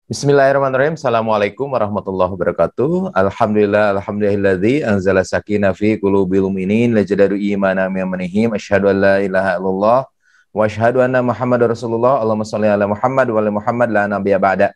Bismillahirrahmanirrahim. Assalamualaikum warahmatullahi wabarakatuh. Alhamdulillahilladzi anzala sakinah fi qulubil mu'minin lajadadu imanan bimanihim asyhadu an la ilaha illallah wa asyhadu anna Muhammadar Rasulullah. Allahumma shalli ala Muhammad wa ala Muhammad la nabiyya ba'da.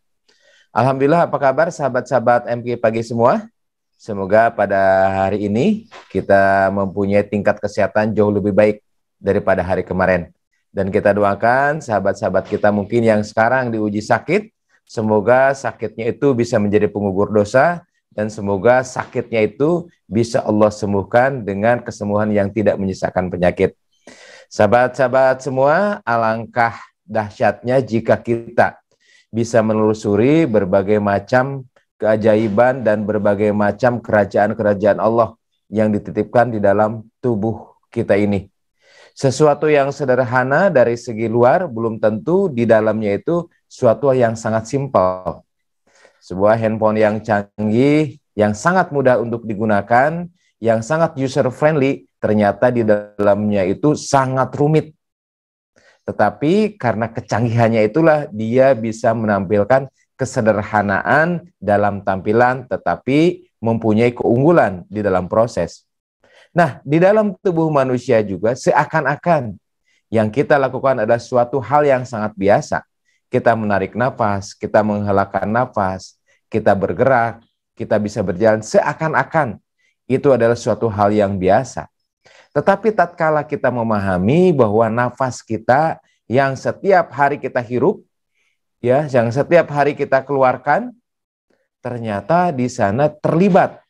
Alhamdulillah, apa kabar sahabat-sahabat MK pagi semua? Semoga pada hari ini kita mempunyai tingkat kesehatan jauh lebih baik daripada hari kemarin. Dan kita doakan sahabat-sahabat kita mungkin yang sekarang diuji sakit, semoga sakitnya itu bisa menjadi pengugur dosa dan semoga sakitnya itu bisa Allah sembuhkan dengan kesembuhan yang tidak menyisakan penyakit. Sahabat-sahabat semua, alangkah dahsyatnya jika kita bisa menelusuri berbagai macam keajaiban dan berbagai macam kerajaan-kerajaan Allah yang dititipkan di dalam tubuh kita ini. Sesuatu yang sederhana dari segi luar belum tentu di dalamnya itu suatu yang sangat simpel. Sebuah handphone yang canggih, yang sangat mudah untuk digunakan, yang sangat user friendly, ternyata di dalamnya itu sangat rumit. Tetapi karena kecanggihannya itulah dia bisa menampilkan kesederhanaan dalam tampilan, tetapi mempunyai keunggulan di dalam proses. Nah, di dalam tubuh manusia juga seakan-akan yang kita lakukan adalah suatu hal yang sangat biasa. Kita menarik nafas, kita menghelakan nafas, kita bergerak, kita bisa berjalan, seakan-akan itu adalah suatu hal yang biasa. Tetapi tatkala kita memahami bahwa nafas kita yang setiap hari kita hirup, ya, yang setiap hari kita keluarkan, ternyata di sana terlibat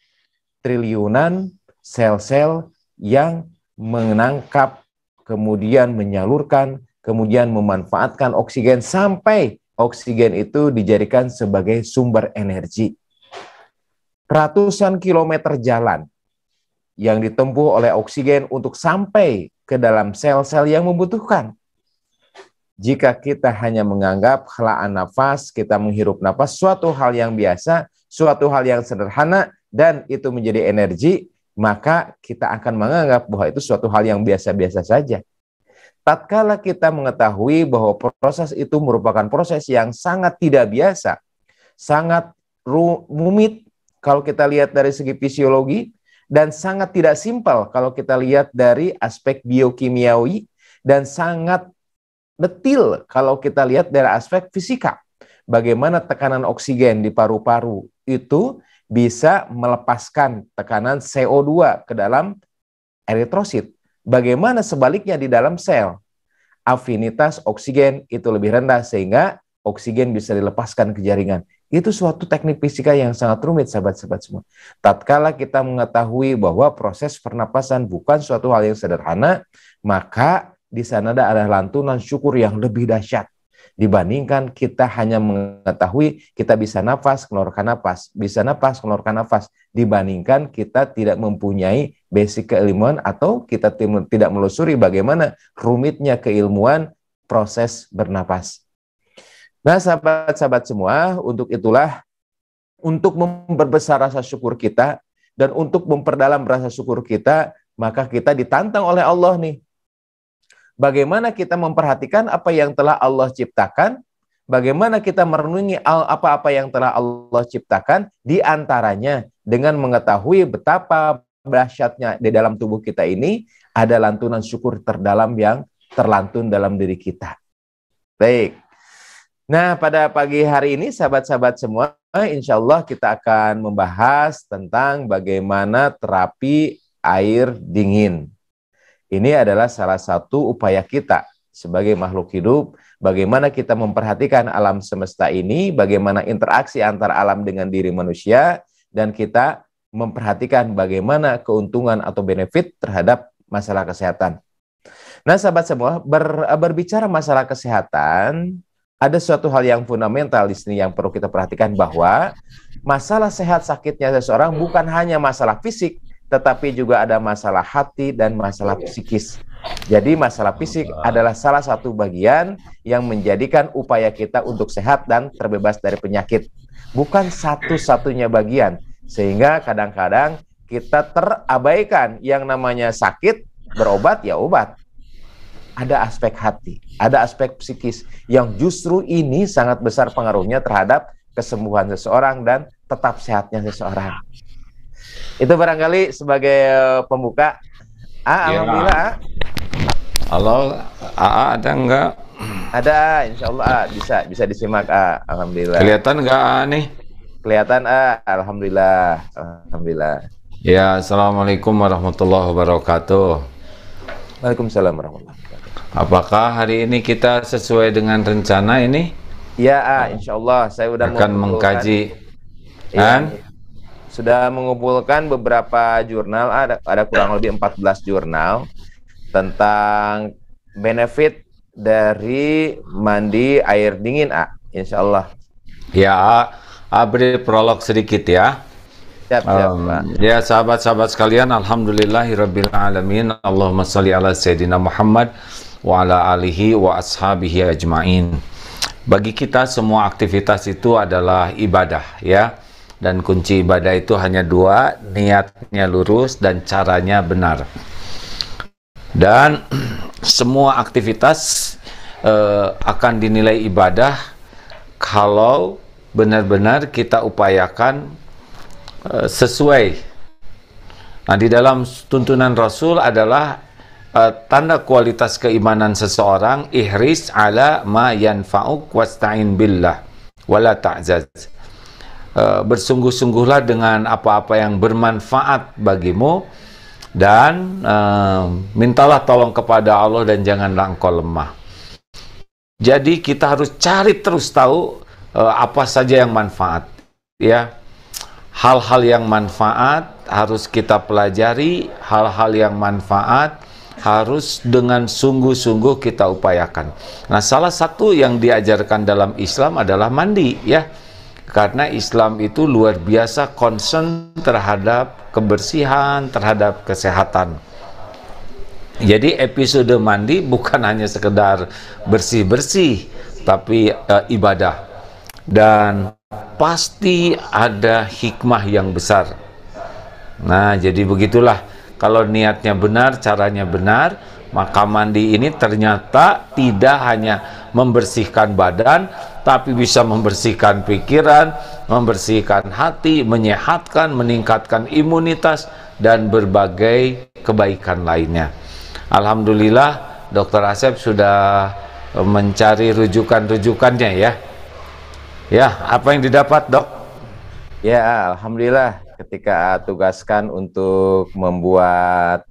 triliunan sel-sel yang menangkap, kemudian menyalurkan, kemudian memanfaatkan oksigen sampai oksigen itu dijadikan sebagai sumber energi. Ratusan kilometer jalan yang ditempuh oleh oksigen untuk sampai ke dalam sel-sel yang membutuhkan. Jika kita hanya menganggap helaan nafas, kita menghirup nafas, suatu hal yang biasa, suatu hal yang sederhana, dan itu menjadi energi, maka kita akan menganggap bahwa itu suatu hal yang biasa-biasa saja. Tatkala kita mengetahui bahwa proses itu merupakan proses yang sangat tidak biasa, sangat rumit kalau kita lihat dari segi fisiologi, dan sangat tidak simpel kalau kita lihat dari aspek biokimiawi, dan sangat detil kalau kita lihat dari aspek fisika. Bagaimana tekanan oksigen di paru-paru itu bisa melepaskan tekanan CO2 ke dalam eritrosit. Bagaimana sebaliknya di dalam sel? Afinitas oksigen itu lebih rendah sehingga oksigen bisa dilepaskan ke jaringan. Itu suatu teknik fisika yang sangat rumit, sahabat-sahabat semua. Tatkala kita mengetahui bahwa proses pernapasan bukan suatu hal yang sederhana, maka di sana ada lantunan syukur yang lebih dahsyat dibandingkan kita hanya mengetahui kita bisa nafas, keluarkan nafas, bisa nafas, keluarkan nafas, dibandingkan kita tidak mempunyai basic keilmuan atau kita tidak melusuri bagaimana rumitnya keilmuan proses bernapas. Nah, sahabat-sahabat semua, untuk itulah, untuk memperbesar rasa syukur kita dan untuk memperdalam rasa syukur kita, maka kita ditantang oleh Allah nih. Bagaimana kita memperhatikan apa yang telah Allah ciptakan, bagaimana kita merenungi apa-apa yang telah Allah ciptakan, di antaranya dengan mengetahui betapa dahsyatnya di dalam tubuh kita ini ada lantunan syukur terdalam yang terlantun dalam diri kita. Baik. Nah, pada pagi hari ini sahabat-sahabat semua, insya Allah kita akan membahas tentang bagaimana terapi air dingin. Ini adalah salah satu upaya kita sebagai makhluk hidup, bagaimana kita memperhatikan alam semesta ini, bagaimana interaksi antara alam dengan diri manusia, dan kita memperhatikan bagaimana keuntungan atau benefit terhadap masalah kesehatan. Nah, sahabat semua, berbicara masalah kesehatan, ada suatu hal yang fundamental di sini yang perlu kita perhatikan, bahwa masalah sehat sakitnya seseorang bukan hanya masalah fisik, tetapi juga ada masalah hati dan masalah psikis. Jadi masalah fisik adalah salah satu bagian yang menjadikan upaya kita untuk sehat dan terbebas dari penyakit. Bukan satu-satunya bagian. Sehingga kadang-kadang kita terabaikan yang namanya sakit, berobat ya obat. Ada aspek hati, ada aspek psikis yang justru ini sangat besar pengaruhnya terhadap kesembuhan seseorang dan tetap sehatnya seseorang. Itu barangkali sebagai pembuka. Ya. Alhamdulillah. Halo, AA ada enggak? Ada, insya Allah bisa disimak. Alhamdulillah. Kelihatan enggak nih? Kelihatan. Alhamdulillah. Alhamdulillah. Ya, Assalamualaikum warahmatullahi wabarakatuh. Waalaikumsalam warahmatullahi wabarakatuh. Apakah hari ini kita sesuai dengan rencana ini? Ya, insya Allah saya sudah akan mengkaji. Kan? Sudah mengumpulkan beberapa jurnal, ada kurang lebih 14 jurnal tentang benefit dari mandi air dingin, insya Allah. Ya, beri prolog sedikit ya. Siap, Pak. Ya, sahabat-sahabat sekalian, alhamdulillahirabbil alamin. Allahumma shalli ala sayyidina Muhammad wa ala alihi wa ashabihi ajmain. Bagi kita semua aktivitas itu adalah ibadah ya. Dan kunci ibadah itu hanya dua, niatnya lurus dan caranya benar. Dan semua aktivitas akan dinilai ibadah kalau benar-benar kita upayakan sesuai. Nah, di dalam tuntunan Rasul adalah tanda kualitas keimanan seseorang, ihris ala ma yanfa'uk wasta'in billah wala ta'zaz. Bersungguh-sungguhlah dengan apa-apa yang bermanfaat bagimu dan mintalah tolong kepada Allah dan janganlah engkau lemah. Jadi kita harus cari terus tahu apa saja yang manfaat ya. Hal-hal yang manfaat harus kita pelajari, hal-hal yang manfaat harus dengan sungguh-sungguh kita upayakan. Nah, salah satu yang diajarkan dalam Islam adalah mandi ya. Karena Islam itu luar biasa concern terhadap kebersihan, terhadap kesehatan. Jadi episode mandi bukan hanya sekedar bersih-bersih, tapi ibadah. Dan pasti ada hikmah yang besar. Nah, jadi begitulah. Kalau niatnya benar, caranya benar, maka mandi ini ternyata tidak hanya membersihkan badan, tapi bisa membersihkan pikiran, membersihkan hati, menyehatkan, meningkatkan imunitas, dan berbagai kebaikan lainnya. Alhamdulillah, Dr. Asep sudah mencari rujukan-rujukannya ya. Ya, apa yang didapat, Dok? Ya, alhamdulillah ketika tugaskan untuk membuat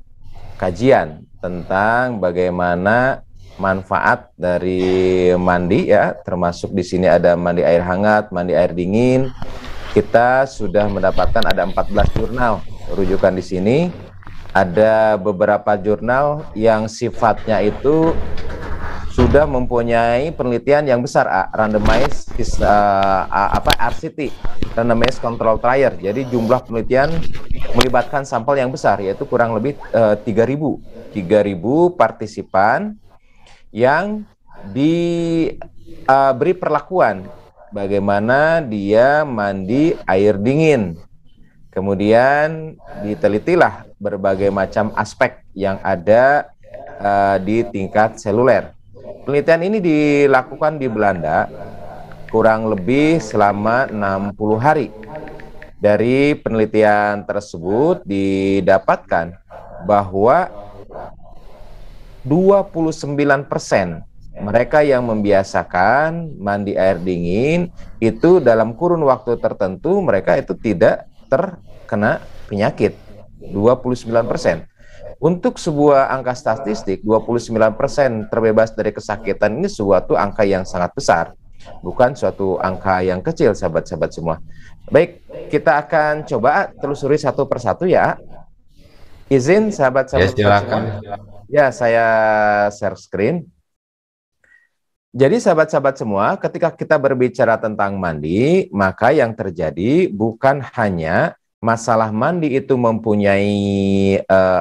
kajian tentang bagaimana manfaat dari mandi ya, termasuk di sini ada mandi air hangat, mandi air dingin. Kita sudah mendapatkan ada 14 jurnal rujukan di sini. Ada beberapa jurnal yang sifatnya itu sudah mempunyai penelitian yang besar, randomized RCT, randomized control trial. Jadi jumlah penelitian melibatkan sampel yang besar, yaitu kurang lebih 3.000 partisipan yang diberi perlakuan bagaimana dia mandi air dingin. Kemudian ditelitilah berbagai macam aspek yang ada di tingkat seluler. Penelitian ini dilakukan di Belanda kurang lebih selama 60 hari. Dari penelitian tersebut didapatkan bahwa 29% mereka yang membiasakan mandi air dingin itu dalam kurun waktu tertentu mereka itu tidak terkena penyakit. 29%. Untuk sebuah angka statistik, 29% terbebas dari kesakitan ini suatu angka yang sangat besar. Bukan suatu angka yang kecil, sahabat-sahabat semua. Baik, kita akan coba telusuri satu persatu ya. Izin sahabat-sahabat silakan. Ya, saya share screen. Jadi sahabat-sahabat semua, ketika kita berbicara tentang mandi, maka yang terjadi bukan hanya masalah mandi itu mempunyai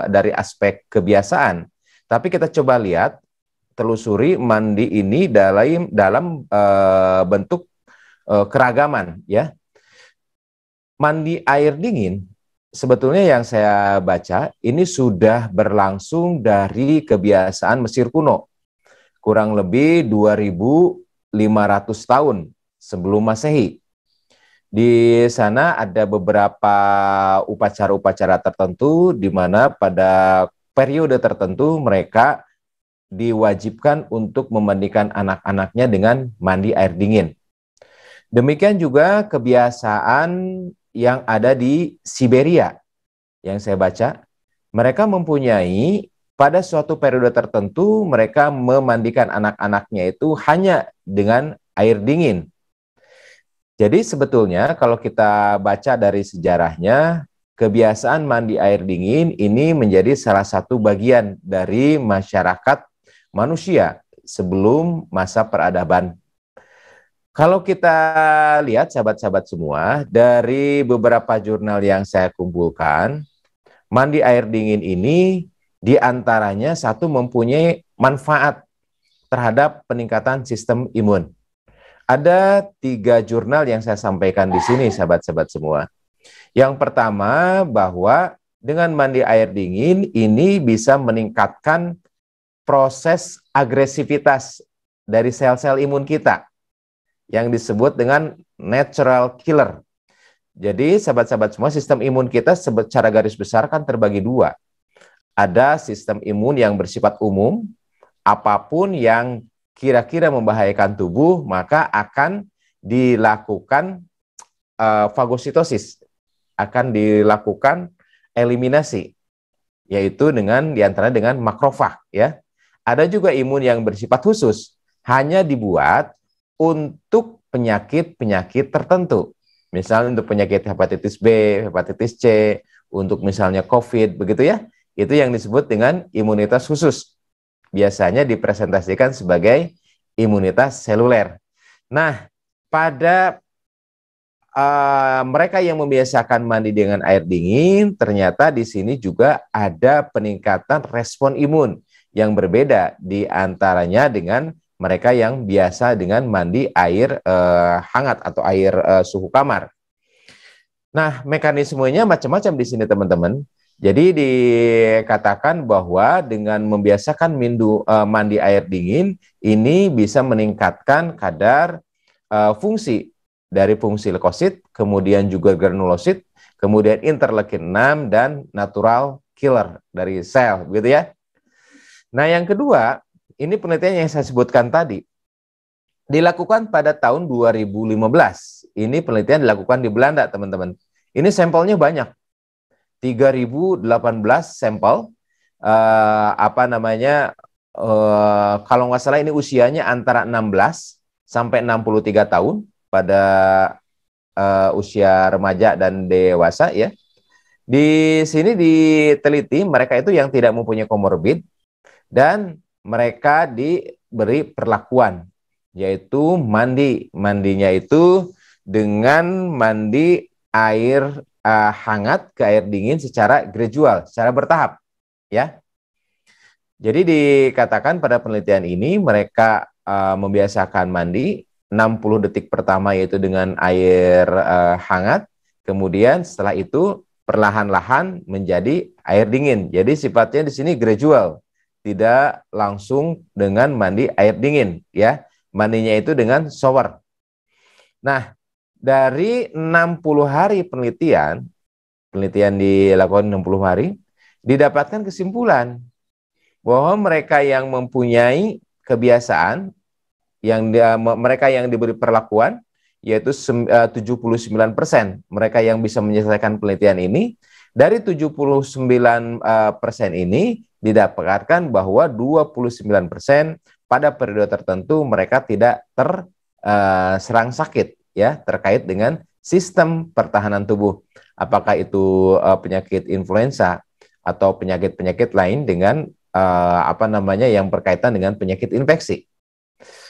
dari aspek kebiasaan, tapi kita coba lihat, telusuri mandi ini dalam bentuk keragaman ya. Mandi air dingin sebetulnya yang saya baca ini sudah berlangsung dari kebiasaan Mesir kuno, kurang lebih 2.500 tahun sebelum Masehi. Di sana ada beberapa upacara-upacara tertentu di mana pada periode tertentu mereka diwajibkan untuk memandikan anak-anaknya dengan mandi air dingin. Demikian juga kebiasaan yang ada di Siberia yang saya baca. Mereka mempunyai pada suatu periode tertentu mereka memandikan anak-anaknya itu hanya dengan air dingin. Jadi sebetulnya kalau kita baca dari sejarahnya, kebiasaan mandi air dingin ini menjadi salah satu bagian dari masyarakat manusia sebelum masa peradaban. Kalau kita lihat sahabat-sahabat semua, dari beberapa jurnal yang saya kumpulkan, mandi air dingin ini diantaranya satu mempunyai manfaat terhadap peningkatan sistem imun. Ada 3 jurnal yang saya sampaikan di sini, sahabat-sahabat semua. Yang pertama, bahwa dengan mandi air dingin ini bisa meningkatkan proses agresivitas dari sel-sel imun kita yang disebut dengan natural killer. Jadi, sahabat-sahabat semua, sistem imun kita secara garis besar kan terbagi 2. Ada sistem imun yang bersifat umum, apapun yang kira-kira membahayakan tubuh, maka akan dilakukan fagositosis, akan dilakukan eliminasi, yaitu diantara dengan makrofag. Ya. Ada juga imun yang bersifat khusus, hanya dibuat untuk penyakit-penyakit tertentu. Misalnya untuk penyakit hepatitis B, hepatitis C, untuk misalnya COVID, begitu ya. Itu yang disebut dengan imunitas khusus. Biasanya dipresentasikan sebagai imunitas seluler. Nah, pada mereka yang membiasakan mandi dengan air dingin, ternyata di sini juga ada peningkatan respon imun yang berbeda di antaranya dengan mereka yang biasa dengan mandi air hangat atau air suhu kamar. Nah, mekanismenya macam-macam di sini teman-teman. Jadi dikatakan bahwa dengan membiasakan mandi air dingin, ini bisa meningkatkan kadar fungsi dari fungsi leukosit, kemudian juga granulosit, kemudian interleukin 6 dan natural killer dari sel, gitu ya. Nah, yang kedua, ini penelitian yang saya sebutkan tadi, dilakukan pada tahun 2015. Ini penelitian dilakukan di Belanda, teman-teman. Ini sampelnya banyak. 3.018 sampel, kalau nggak salah ini usianya antara 16 sampai 63 tahun pada usia remaja dan dewasa ya. Di sini diteliti mereka itu yang tidak mempunyai komorbid dan mereka diberi perlakuan, yaitu mandinya itu dengan mandi air hangat ke air dingin secara gradual, secara bertahap, ya. Jadi dikatakan pada penelitian ini mereka membiasakan mandi 60 detik pertama yaitu dengan air hangat, kemudian setelah itu perlahan-lahan menjadi air dingin. Jadi sifatnya di sini gradual, tidak langsung dengan mandi air dingin, ya. Mandinya itu dengan shower. Nah, dari 60 hari penelitian dilakukan 60 hari, didapatkan kesimpulan bahwa mereka yang mempunyai kebiasaan, mereka yang diberi perlakuan, yaitu 79%, mereka yang bisa menyelesaikan penelitian ini, dari 79% ini didapatkan bahwa 29% pada periode tertentu mereka tidak terserang sakit, ya, terkait dengan sistem pertahanan tubuh. Apakah itu penyakit influenza atau penyakit-penyakit lain dengan yang berkaitan dengan penyakit infeksi.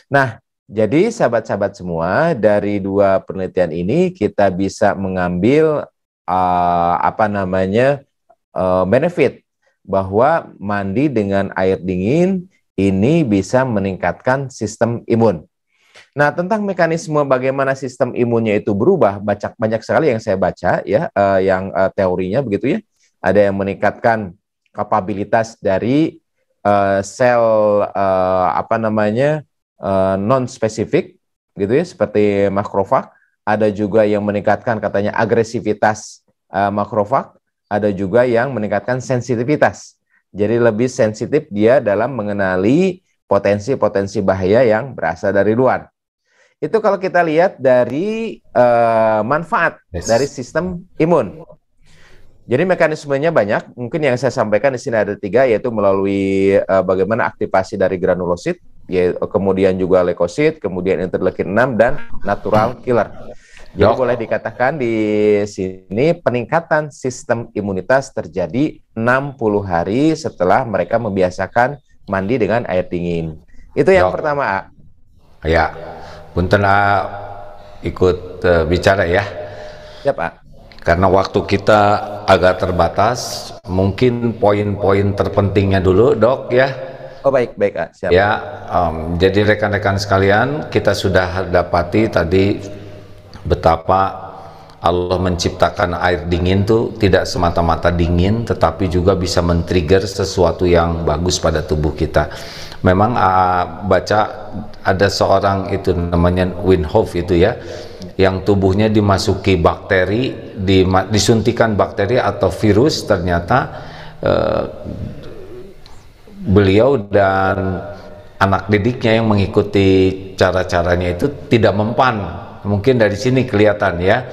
Nah, jadi sahabat-sahabat semua, dari 2 penelitian ini kita bisa mengambil benefit bahwa mandi dengan air dingin ini bisa meningkatkan sistem imun. Nah, tentang mekanisme bagaimana sistem imunnya itu berubah, banyak sekali yang saya baca ya, teorinya begitu ya. Ada yang meningkatkan kapabilitas dari sel non spesifik gitu ya, seperti makrofag. ada juga yang meningkatkan katanya agresivitas makrofag, ada juga yang meningkatkan sensitivitas. Jadi lebih sensitif dia dalam mengenali potensi-potensi bahaya yang berasal dari luar. Itu kalau kita lihat dari manfaat dari sistem imun. Jadi mekanismenya banyak. Mungkin yang saya sampaikan di sini ada 3, yaitu melalui bagaimana aktivasi dari granulosit, kemudian juga leukosit, kemudian interleukin 6 dan natural killer. Jadi boleh dikatakan di sini peningkatan sistem imunitas terjadi 60 hari setelah mereka membiasakan mandi dengan air dingin. Itu yang pertama. Ya, punten ikut bicara ya. Ya Pak. Karena waktu kita agak terbatas, mungkin poin-poin terpentingnya dulu, Dok ya. Oh baik, siap. Ya, jadi rekan-rekan sekalian, kita sudah dapati tadi betapa Allah menciptakan air dingin tuh tidak semata-mata dingin, tetapi juga bisa men-trigger sesuatu yang bagus pada tubuh kita. Memang baca ada seorang itu namanya Winhof itu ya, yang tubuhnya dimasuki bakteri, disuntikan bakteri atau virus, ternyata beliau dan anak didiknya yang mengikuti cara-caranya itu tidak mempan. Mungkin dari sini kelihatan ya,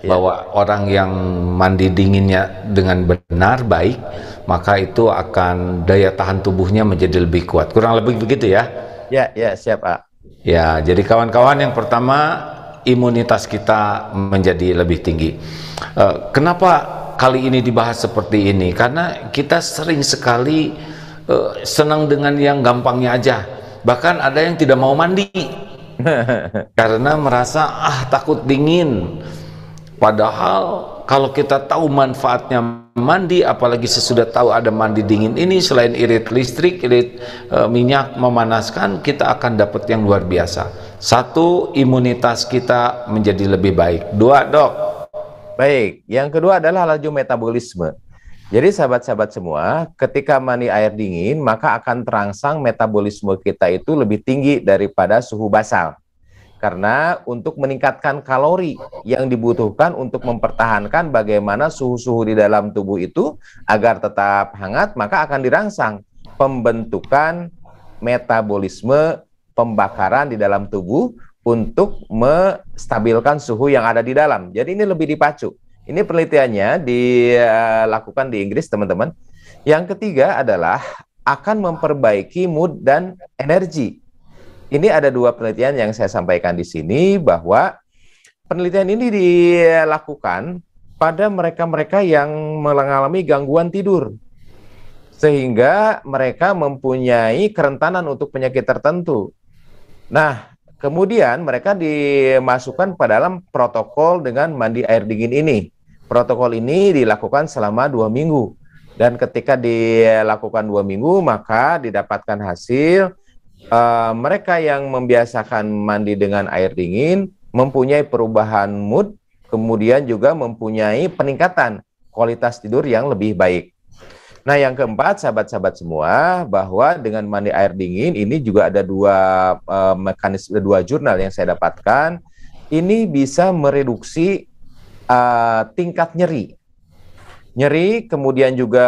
bahwa orang yang mandi dinginnya dengan benar, baik, maka itu akan daya tahan tubuhnya menjadi lebih kuat. Kurang lebih begitu ya? Ya, siap Pak. Ya, jadi kawan-kawan, yang pertama imunitas kita menjadi lebih tinggi. Kenapa kali ini dibahas seperti ini? Karena kita sering sekali senang dengan yang gampangnya aja. Bahkan ada yang tidak mau mandi karena merasa takut dingin. Padahal kalau kita tahu manfaatnya mandi, apalagi sesudah tahu ada mandi dingin ini, selain irit listrik, irit minyak memanaskan, kita akan dapat yang luar biasa. 1, imunitas kita menjadi lebih baik. 2, Dok. Baik, yang kedua adalah laju metabolisme. Jadi sahabat-sahabat semua, ketika mandi air dingin, maka akan terangsang metabolisme kita itu lebih tinggi daripada suhu basal. Karena untuk meningkatkan kalori yang dibutuhkan untuk mempertahankan bagaimana suhu-suhu di dalam tubuh itu agar tetap hangat, maka akan dirangsang pembentukan metabolisme pembakaran di dalam tubuh untuk menstabilkan suhu yang ada di dalam. Jadi ini lebih dipacu. Ini penelitiannya dilakukan di Inggris, teman-teman. Yang ketiga adalah akan memperbaiki mood dan energi. Ini ada 2 penelitian yang saya sampaikan di sini, bahwa penelitian ini dilakukan pada mereka-mereka yang mengalami gangguan tidur, sehingga mereka mempunyai kerentanan untuk penyakit tertentu. Nah, kemudian mereka dimasukkan pada dalam protokol dengan mandi air dingin ini. Protokol ini dilakukan selama 2 minggu. Dan ketika dilakukan 2 minggu, maka didapatkan hasil mereka yang membiasakan mandi dengan air dingin mempunyai perubahan mood, kemudian juga mempunyai peningkatan kualitas tidur yang lebih baik. Nah, yang keempat, sahabat-sahabat semua, bahwa dengan mandi air dingin ini juga ada 2 mekanisme, 2 jurnal yang saya dapatkan. Ini bisa mereduksi tingkat nyeri, kemudian juga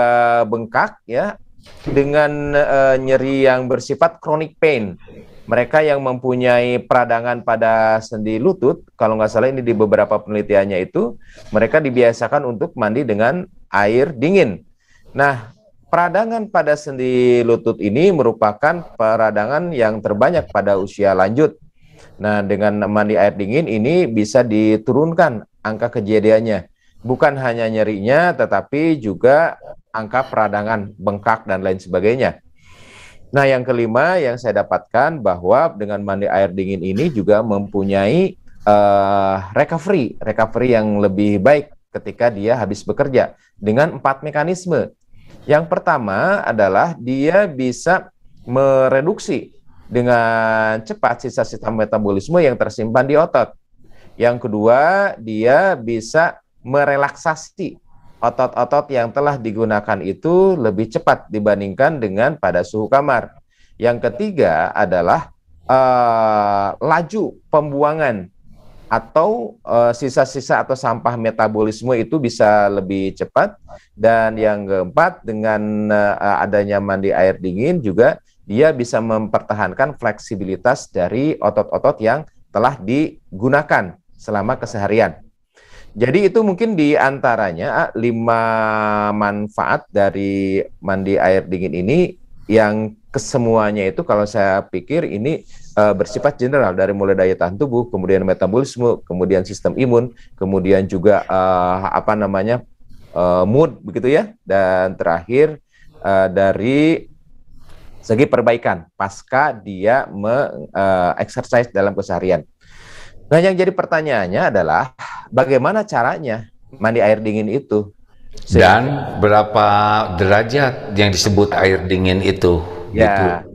bengkak ya, dengan nyeri yang bersifat chronic pain. Mereka yang mempunyai peradangan pada sendi lutut, kalau nggak salah ini di beberapa penelitiannya itu, mereka dibiasakan untuk mandi dengan air dingin. Nah, peradangan pada sendi lutut ini merupakan peradangan yang terbanyak pada usia lanjut. Nah, dengan mandi air dingin ini bisa diturunkan angka kejadiannya. Bukan hanya nyerinya, tetapi juga angka peradangan, bengkak, dan lain sebagainya. Nah, yang kelima yang saya dapatkan bahwa dengan mandi air dingin ini juga mempunyai recovery yang lebih baik ketika dia habis bekerja dengan 4 mekanisme. Yang pertama adalah dia bisa mereduksi dengan cepat sisa-sisa metabolisme yang tersimpan di otot. Yang kedua, dia bisa merelaksasi otot-otot yang telah digunakan itu lebih cepat dibandingkan dengan pada suhu kamar. Yang ketiga adalah laju pembuangan atau sisa-sisa atau sampah metabolisme itu bisa lebih cepat. Dan yang keempat, dengan adanya mandi air dingin juga dia bisa mempertahankan fleksibilitas dari otot-otot yang telah digunakan selama keseharian. Jadi itu mungkin di antaranya 5 manfaat dari mandi air dingin ini, yang kesemuanya itu kalau saya pikir ini bersifat general, dari mulai daya tahan tubuh, kemudian metabolisme, kemudian sistem imun, kemudian juga mood begitu ya, dan terakhir dari segi perbaikan pasca dia exercise dalam keseharian. Nah, yang jadi pertanyaannya adalah bagaimana caranya mandi air dingin itu? Dan berapa derajat yang disebut air dingin itu? Ya. Gitu.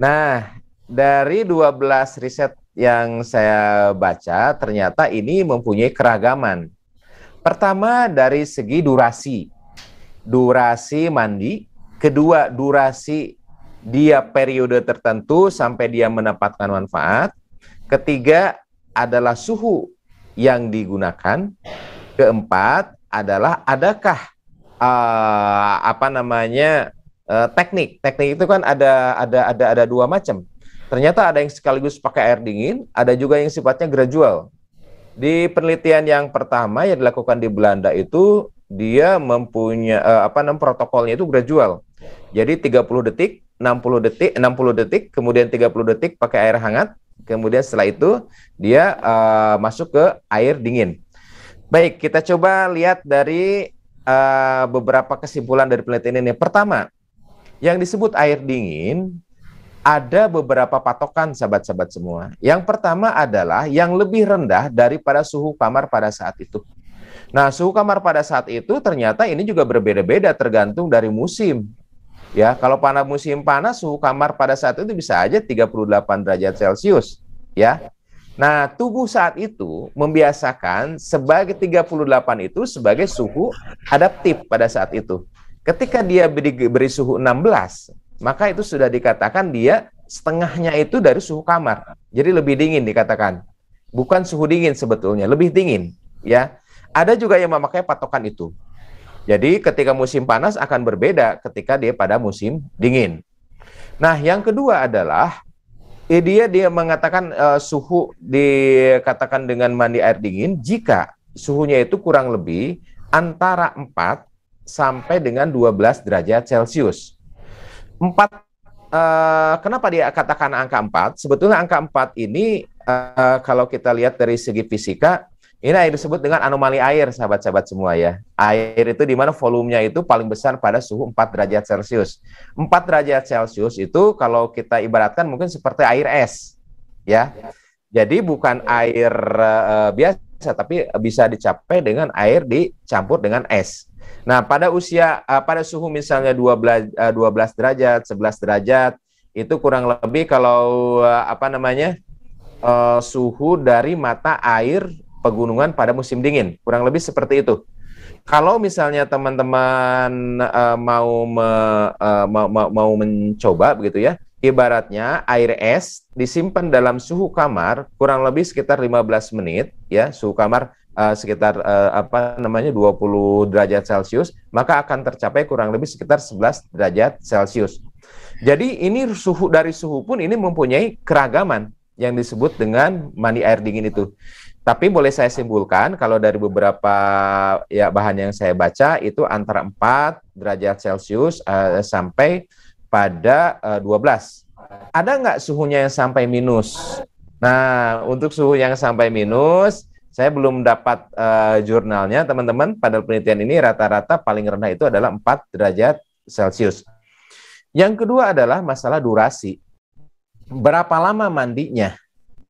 Nah, dari 12 riset yang saya baca, ternyata ini mempunyai keragaman. Pertama, dari segi durasi mandi. Kedua, durasi dia periode tertentu sampai dia mendapatkan manfaat. Ketiga adalah suhu yang digunakan. Keempat adalah adakah teknik. Teknik itu kan ada 2 macam. Ternyata ada yang sekaligus pakai air dingin, ada juga yang sifatnya gradual. Di penelitian yang pertama yang dilakukan di Belanda itu, dia mempunyai protokolnya itu gradual. Jadi 30 detik, 60 detik, kemudian 30 detik pakai air hangat, kemudian setelah itu dia masuk ke air dingin. Baik, kita coba lihat dari beberapa kesimpulan dari penelitian ini. Pertama, yang disebut air dingin ada beberapa patokan, sahabat-sahabat semua. Yang pertama adalah yang lebih rendah daripada suhu kamar pada saat itu. Nah, suhu kamar pada saat itu ternyata ini juga berbeda-beda tergantung dari musim. Ya, kalau pada musim panas, suhu kamar pada saat itu bisa aja 38 derajat Celcius. Ya. Nah, tubuh saat itu membiasakan sebagai 38 itu sebagai suhu adaptif pada saat itu. Ketika dia beri suhu 16, maka itu sudah dikatakan dia setengahnya itu dari suhu kamar. Jadi lebih dingin dikatakan. Bukan suhu dingin sebetulnya, lebih dingin. Ya, ada juga yang memakai patokan itu. Jadi ketika musim panas akan berbeda ketika dia pada musim dingin. Nah, yang kedua adalah dia mengatakan suhu dikatakan dengan mandi air dingin jika suhunya itu kurang lebih antara 4 sampai dengan 12 derajat Celcius. 4, kenapa dia katakan angka 4? Sebetulnya angka 4 ini kalau kita lihat dari segi fisika, ini yang disebut dengan anomali air, sahabat-sahabat semua ya. Air itu di mana volumenya itu paling besar pada suhu 4 derajat Celcius. 4 derajat Celcius itu kalau kita ibaratkan mungkin seperti air es. Ya. Jadi bukan air biasa, tapi bisa dicapai dengan air dicampur dengan es. Nah, pada suhu misalnya 12 derajat, 11 derajat, itu kurang lebih kalau suhu dari mata air pegunungan pada musim dingin, kurang lebih seperti itu. Kalau misalnya teman-teman mau mencoba begitu ya, ibaratnya air es disimpan dalam suhu kamar kurang lebih sekitar 15 menit ya, suhu kamar sekitar 20 derajat Celcius, maka akan tercapai kurang lebih sekitar 11 derajat Celcius. Jadi ini suhu pun ini mempunyai keragaman yang disebut dengan mandi air dingin itu. Tapi boleh saya simpulkan kalau dari beberapa ya bahan yang saya baca itu antara 4 derajat Celcius sampai pada 12. Ada nggak suhunya yang sampai minus? Nah, untuk suhu yang sampai minus, saya belum dapat jurnalnya, teman-teman. Pada penelitian ini rata-rata paling rendah itu adalah 4 derajat Celcius. Yang kedua adalah masalah durasi. Berapa lama mandinya?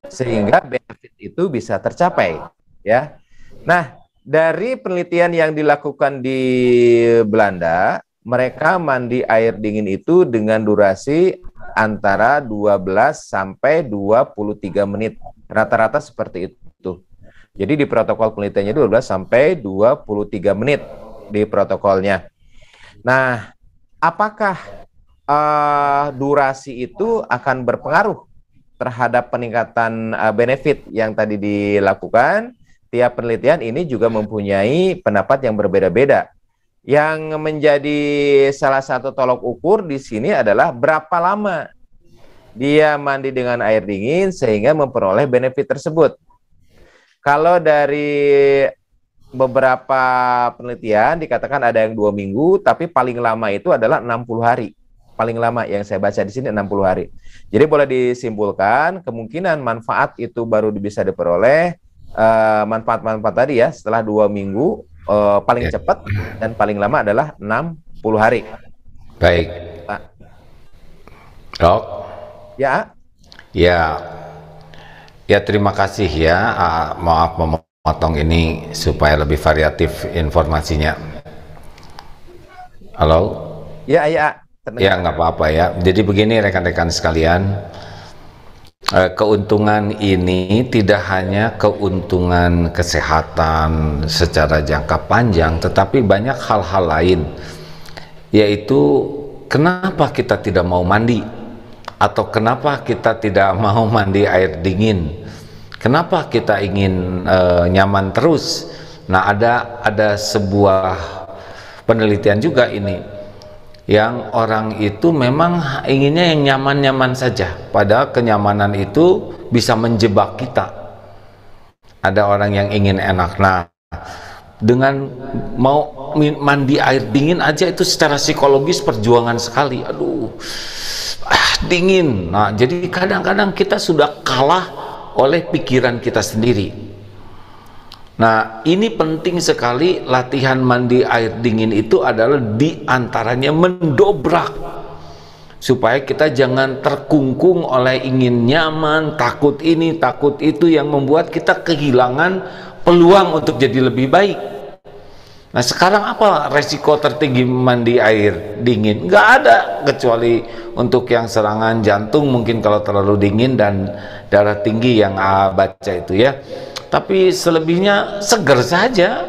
Sehingga benefit itu bisa tercapai ya. Nah, dari penelitian yang dilakukan di Belanda, mereka mandi air dingin itu dengan durasi antara 12 sampai 23 menit. Rata-rata seperti itu. Jadi di protokol penelitiannya 12 sampai 23 menit di protokolnya. Nah, apakah durasi itu akan berpengaruh terhadap peningkatan benefit yang tadi dilakukan, tiap penelitian ini juga mempunyai pendapat yang berbeda-beda. Yang menjadi salah satu tolok ukur di sini adalah berapa lama dia mandi dengan air dingin sehingga memperoleh benefit tersebut. Kalau dari beberapa penelitian dikatakan ada yang 2 minggu, tapi paling lama itu adalah 60 hari. Paling lama yang saya baca di sini 60 hari. Jadi boleh disimpulkan kemungkinan manfaat itu baru bisa diperoleh manfaat-manfaat tadi ya setelah 2 minggu paling cepat, dan paling lama adalah 60 hari. Baik. Dok. Ya. Ya, terima kasih ya. Maaf memotong ini supaya lebih variatif informasinya. Halo? Ya. Ya, nggak apa-apa ya. Jadi begini rekan-rekan sekalian, keuntungan ini tidak hanya keuntungan kesehatan secara jangka panjang, tetapi banyak hal-hal lain, yaitu kenapa kita tidak mau mandi, atau kenapa kita tidak mau mandi air dingin, kenapa kita ingin nyaman terus. Nah, ada sebuah penelitian juga ini, yang orang itu memang inginnya yang nyaman-nyaman saja, padahal kenyamanan itu bisa menjebak kita. Ada orang yang ingin enak. Nah, dengan mau mandi air dingin aja itu secara psikologis perjuangan sekali. Aduh, dingin. Nah, jadi kadang-kadang kita sudah kalah oleh pikiran kita sendiri. Nah, ini penting sekali. Latihan mandi air dingin itu adalah diantaranya mendobrak, supaya kita jangan terkungkung oleh ingin nyaman, takut ini, takut itu, yang membuat kita kehilangan peluang untuk jadi lebih baik. Nah, sekarang apa resiko tertinggi mandi air dingin? Nggak ada, kecuali untuk yang serangan jantung mungkin kalau terlalu dingin, dan darah tinggi yang baca itu ya. Tapi selebihnya segar saja.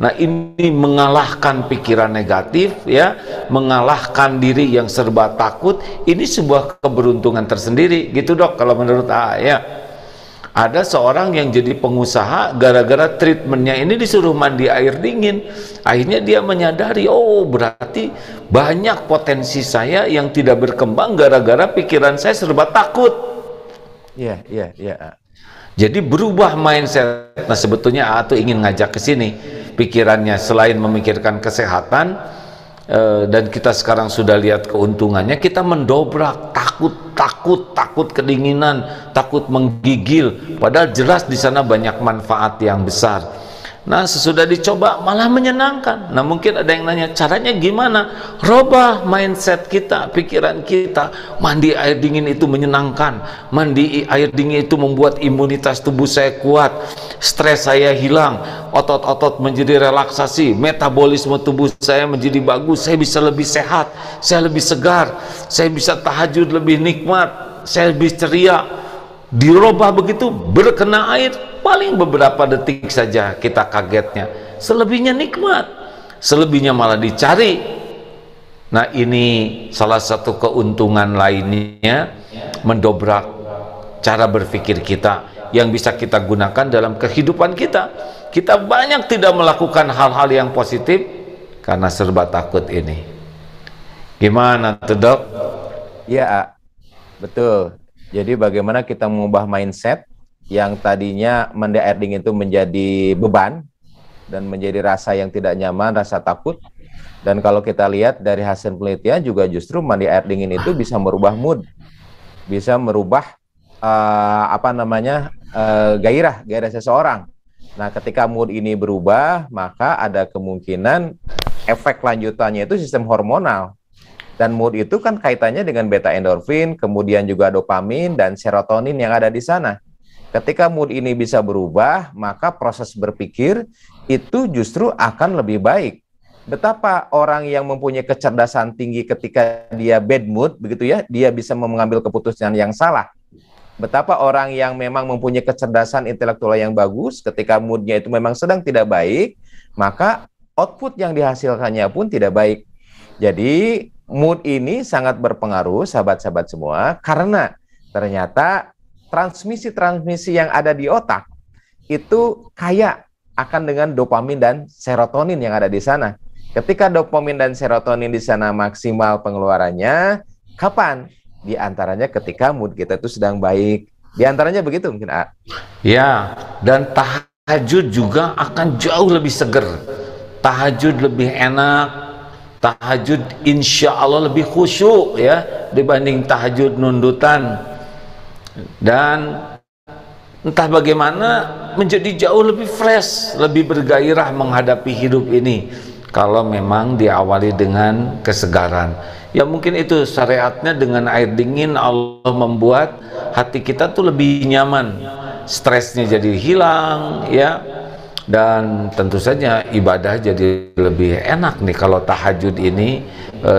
Nah, ini mengalahkan pikiran negatif ya, mengalahkan diri yang serba takut. Ini sebuah keberuntungan tersendiri gitu, Dok, kalau menurut ya. Ada seorang yang jadi pengusaha gara-gara treatmentnya ini disuruh mandi air dingin. Akhirnya dia menyadari, oh berarti banyak potensi saya yang tidak berkembang gara-gara pikiran saya serba takut. Iya. Jadi berubah mindset. Nah, sebetulnya tuh ingin ngajak ke sini pikirannya, selain memikirkan kesehatan, dan kita sekarang sudah lihat keuntungannya, kita mendobrak takut kedinginan, takut menggigil, padahal jelas di sana banyak manfaat yang besar. Nah, sesudah dicoba malah menyenangkan. Nah, mungkin ada yang nanya, caranya gimana? Robah mindset kita, pikiran kita. Mandi air dingin itu menyenangkan. Mandi air dingin itu membuat imunitas tubuh saya kuat, stres saya hilang, otot-otot menjadi relaksasi, metabolisme tubuh saya menjadi bagus, saya bisa lebih sehat, saya lebih segar, saya bisa tahajud lebih nikmat, saya lebih ceria. Dirubah begitu, berkena air, paling beberapa detik saja kita kagetnya, selebihnya nikmat, selebihnya malah dicari. Nah, ini salah satu keuntungan lainnya, mendobrak cara berpikir kita yang bisa kita gunakan dalam kehidupan kita. Kita banyak tidak melakukan hal-hal yang positif karena serba takut ini. Gimana tuh, Dok? Iya, betul. Jadi bagaimana kita mengubah mindset yang tadinya mandi air dingin itu menjadi beban dan menjadi rasa yang tidak nyaman, rasa takut. Dan kalau kita lihat dari hasil penelitian juga justru mandi air dingin itu bisa merubah mood, bisa merubah gairah seseorang. Nah, ketika mood ini berubah, maka ada kemungkinan efek lanjutannya itu sistem hormonal. Dan mood itu kan kaitannya dengan beta endorfin, kemudian juga dopamin dan serotonin yang ada di sana. Ketika mood ini bisa berubah, maka proses berpikir itu justru akan lebih baik. Betapa orang yang mempunyai kecerdasan tinggi ketika dia bad mood, begitu ya, dia bisa mengambil keputusan yang salah. Betapa orang yang memang mempunyai kecerdasan intelektual yang bagus, ketika moodnya itu memang sedang tidak baik, maka output yang dihasilkannya pun tidak baik. Jadi mood ini sangat berpengaruh, sahabat-sahabat semua, karena Ternyata transmisi-transmisi yang ada di otak itu kaya akan dengan dopamin dan serotonin yang ada di sana. Ketika dopamin dan serotonin di sana maksimal pengeluarannya, kapan? Di antaranya ketika mood kita itu sedang baik. Di antaranya begitu mungkin, A. Ya, dan tahajud juga akan jauh lebih seger. Tahajud lebih enak. Tahajud insya Allah lebih khusyuk ya dibanding tahajud nundutan. Dan entah bagaimana menjadi jauh lebih fresh, lebih bergairah menghadapi hidup ini kalau memang diawali dengan kesegaran. Ya mungkin itu syariatnya, dengan air dingin Allah membuat hati kita tuh lebih nyaman, stresnya jadi hilang ya, dan tentu saja ibadah jadi lebih enak nih kalau tahajud ini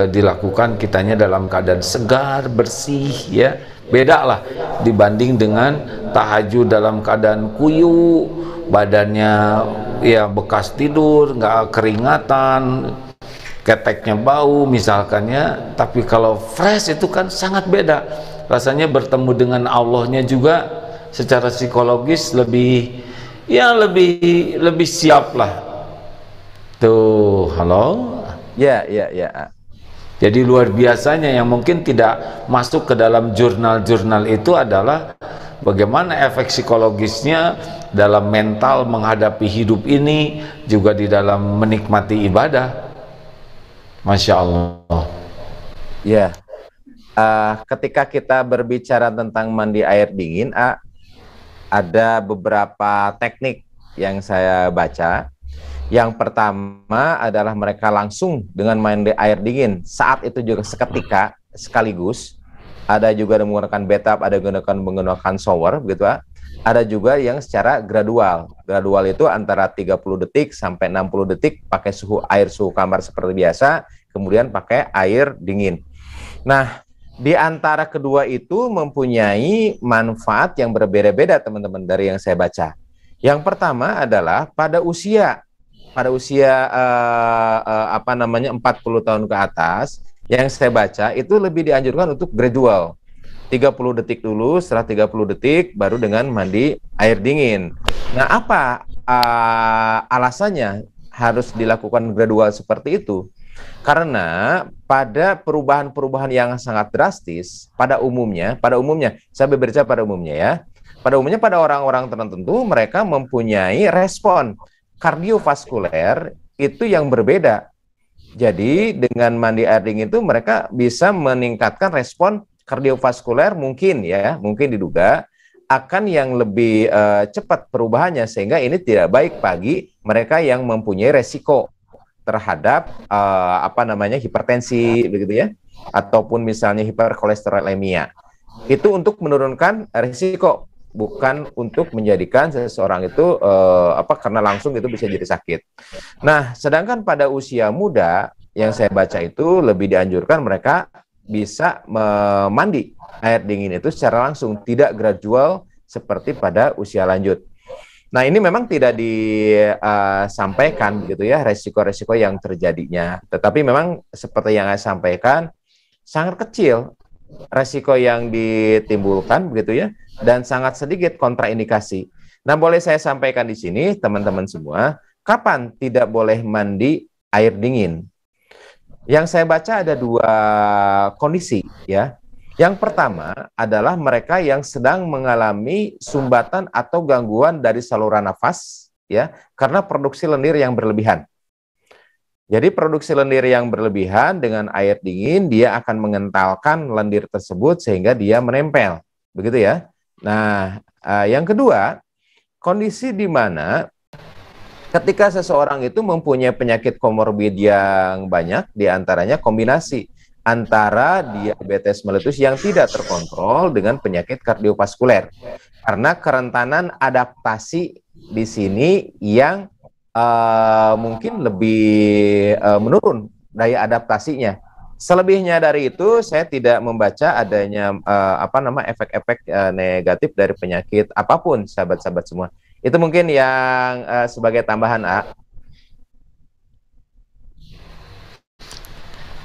dilakukan kitanya dalam keadaan segar, bersih ya. Beda lah dibanding dengan tahajud dalam keadaan kuyu, badannya ya bekas tidur, nggak keringatan, keteknya bau misalkannya. Tapi kalau fresh itu kan sangat beda rasanya, bertemu dengan Allahnya juga secara psikologis lebih ya lebih siap lah tuh. Halo Ya. Jadi luar biasanya yang mungkin tidak masuk ke dalam jurnal-jurnal itu adalah bagaimana efek psikologisnya dalam mental menghadapi hidup ini, juga di dalam menikmati ibadah. Masya Allah. Ya, ketika kita berbicara tentang mandi air dingin, ada beberapa teknik yang saya baca. Yang pertama adalah mereka langsung dengan mandi air dingin, saat itu juga seketika, sekaligus. Ada juga yang menggunakan bathtub, ada yang menggunakan shower, begitu. Ada juga yang secara gradual. Gradual itu antara 30 detik sampai 60 detik pakai suhu kamar seperti biasa, kemudian pakai air dingin. Nah, di antara kedua itu mempunyai manfaat yang berbeda-beda, teman-teman, dari yang saya baca. Yang pertama adalah pada usia 40 tahun ke atas, yang saya baca itu lebih dianjurkan untuk gradual. 30 detik dulu, setelah 30 detik baru dengan mandi air dingin. Nah, apa alasannya harus dilakukan gradual seperti itu? Karena pada perubahan-perubahan yang sangat drastis, pada umumnya, saya berbicara pada umumnya ya, pada orang-orang tertentu mereka mempunyai respon kardiovaskuler itu yang berbeda. Jadi dengan mandi air dingin itu mereka bisa meningkatkan respon kardiovaskuler, mungkin diduga akan yang lebih cepat perubahannya, sehingga ini tidak baik bagi mereka yang mempunyai resiko terhadap hipertensi begitu ya, ataupun misalnya hiperkolesterolemia. Itu untuk menurunkan risiko, bukan untuk menjadikan seseorang itu karena langsung itu bisa jadi sakit. Nah, sedangkan pada usia muda yang saya baca itu lebih dianjurkan mereka bisa mandi air dingin itu secara langsung, tidak gradual seperti pada usia lanjut. Nah, ini memang tidak disampaikan gitu ya resiko-resiko yang terjadinya, tetapi memang seperti yang saya sampaikan sangat kecil resiko yang ditimbulkan begitu ya, dan sangat sedikit kontraindikasi. Nah, boleh saya sampaikan di sini teman-teman semua, kapan tidak boleh mandi air dingin? Yang saya baca ada dua kondisi ya. Yang pertama adalah mereka yang sedang mengalami sumbatan atau gangguan dari saluran nafas ya, karena produksi lendir yang berlebihan. Jadi produksi lendir yang berlebihan dengan air dingin, dia akan mengentalkan lendir tersebut sehingga dia menempel. Begitu ya. Nah, yang kedua, kondisi di mana ketika seseorang itu mempunyai penyakit komorbid yang banyak, diantaranya kombinasi antara diabetes mellitus yang tidak terkontrol dengan penyakit kardiovaskuler. Karena kerentanan adaptasi di sini yang mungkin lebih menurun daya adaptasinya. Selebihnya dari itu saya tidak membaca adanya efek-efek negatif dari penyakit apapun, sahabat-sahabat semua. Itu mungkin yang sebagai tambahan,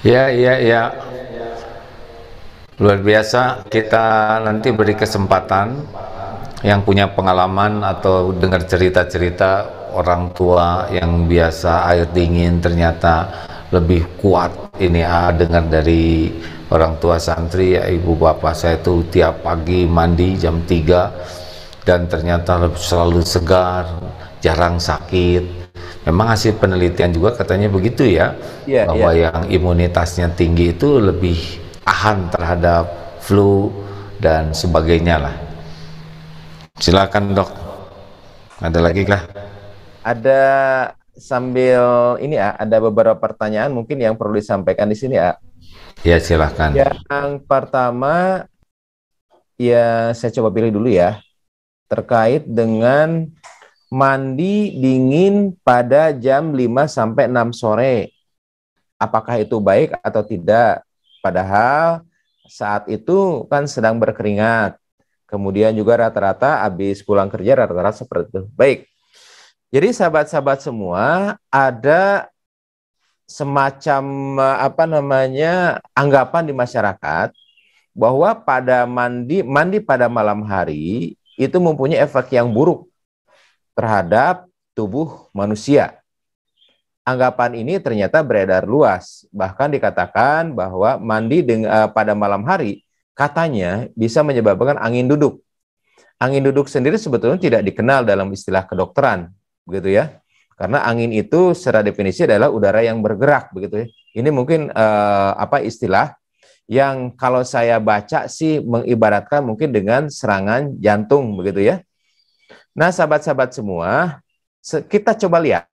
Ya. Luar biasa, kita nanti beri kesempatan yang punya pengalaman atau dengar cerita-cerita orang tua yang biasa air dingin ternyata lebih kuat. Ini dengar dari orang tua santri, ya ibu bapak saya tuh tiap pagi mandi jam 3 dan ternyata selalu segar, jarang sakit. Memang hasil penelitian juga katanya begitu ya, bahwa yang imunitasnya tinggi itu lebih tahan terhadap flu dan sebagainya lah. Silakan dok, ada lagi kah? Ada sambil ini ya, ada beberapa pertanyaan mungkin yang perlu disampaikan di sini ya. Ya silakan. Yang pertama, ya saya coba pilih dulu ya, terkait dengan mandi dingin pada jam 5 sampai 6 sore. Apakah itu baik atau tidak? Padahal saat itu kan sedang berkeringat. Kemudian juga rata-rata habis pulang kerja rata-rata seperti itu. Baik. Jadi sahabat-sahabat semua, ada semacam anggapan di masyarakat bahwa pada mandi pada malam hari itu mempunyai efek yang buruk terhadap tubuh manusia. Anggapan ini ternyata beredar luas. Bahkan dikatakan bahwa mandi pada malam hari katanya bisa menyebabkan angin duduk. Angin duduk sendiri sebetulnya tidak dikenal dalam istilah kedokteran, begitu ya. Karena angin itu secara definisi adalah udara yang bergerak, begitu ya. Ini mungkin istilah yang kalau saya baca sih mengibaratkan mungkin dengan serangan jantung, begitu ya. Nah, sahabat-sahabat semua, kita coba lihat.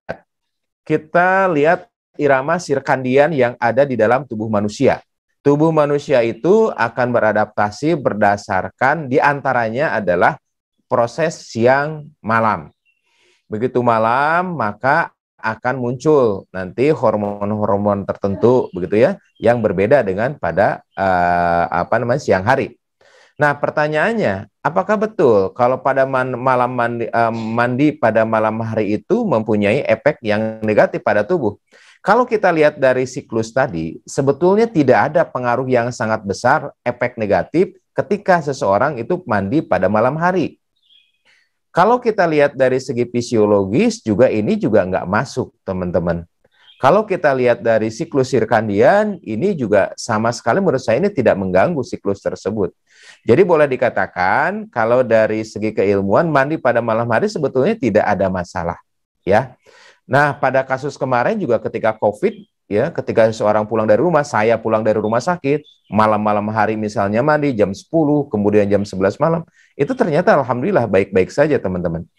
Kita lihat irama sirkadian yang ada di dalam tubuh manusia. Tubuh manusia itu akan beradaptasi berdasarkan diantaranya adalah proses siang malam. Begitu malam, maka akan muncul nanti hormon-hormon tertentu, begitu ya, yang berbeda dengan pada siang hari. Nah, pertanyaannya, apakah betul kalau pada mandi pada malam hari itu mempunyai efek yang negatif pada tubuh? Kalau kita lihat dari siklus tadi, sebetulnya tidak ada pengaruh yang sangat besar efek negatif ketika seseorang itu mandi pada malam hari. Kalau kita lihat dari segi fisiologis juga ini juga nggak masuk, teman-teman. Kalau kita lihat dari siklus sirkadian, ini juga sama sekali menurut saya ini tidak mengganggu siklus tersebut. Jadi boleh dikatakan kalau dari segi keilmuan mandi pada malam hari sebetulnya tidak ada masalah, ya. Nah, pada kasus kemarin juga ketika COVID, ya, ketika seorang pulang dari rumah, saya pulang dari rumah sakit, malam-malam hari misalnya mandi jam 10, kemudian jam 11 malam, itu ternyata alhamdulillah baik-baik saja, teman-teman.